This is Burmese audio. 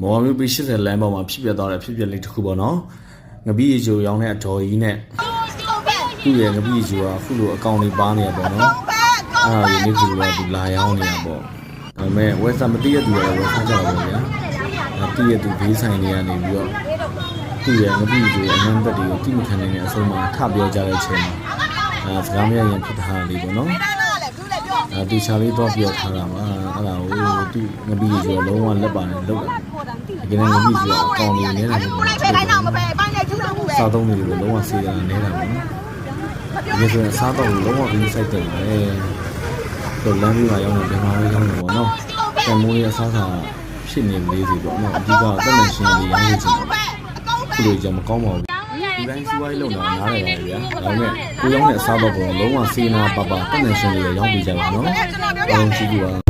မော်မျိုးပြီး80လမ်းပေါ်မှာဖြစ်ပြသွားတဲ့ဖြစ်ပြလေးတစ်ခုပေါ့နော်ငပိရေချိုရောင်းတဲ့အတော်ကြီးနဲ့သူ့ရဲ့ငပိရေချိုကအခုလိုအကောင်လေးပါနေရပေါ့နော်အဲ့ဒါကြီးနေ့ကူကသူလာရောင်းနေတာပေါ့ဒါပေမဲ့ဝက်ဆာမတိရသူရဝက်ဆာကြတော့ဗျာတိရသူဘေးဆိုင်လေးကနေပြီးတော့သူ့ရဲ့ငပိရေချိုအနမ်းသက်တွေကိုတိမခံနိုင်တဲ့အဆုံးမှာထပြောကြတဲ့အချိန်မှာစကားမရရင်ဖြစ်တာလေးပေါ့နော်ဒီချာလေးတော့ပြောထားတာပါအဲ့ဒါကိုသူငပိရေချိုလုံးဝလက်ပါနဲ့လောက်တာဒီကနေ့ငပိရေချိုအကောင်လေးနဲ့နေတာပေါ့စားသုံးနေလို့လုံးဝစေတာနေတာပေါ့နော်ဒီဆိုရင်စားတော့လုံးဝပြီးစိုက်တယ်ပဲတော့လမ်းကြီးမှာရောက်နေတယ်မှာပဲရောက်နေပေါ့နော်တမိုးရဲ့အစားအစာဖြစ်နေလေးစီပေါ့နော်အဓိကတက်နေရှင်လေးရောင်းနေချင်တယ်ခုလိုကြမကောင်းပါဘူးဒီတိုင်းစီးပွားရေးလုပ်တာနားရတယ်ဗျာဒါပေမဲ့ကိုရောင်းတဲ့အစားတော့လုံးဝစေနာပါတက်နေရှင်လေးရောင်းပြကြပါနော်အားလုံးရှိကြပါ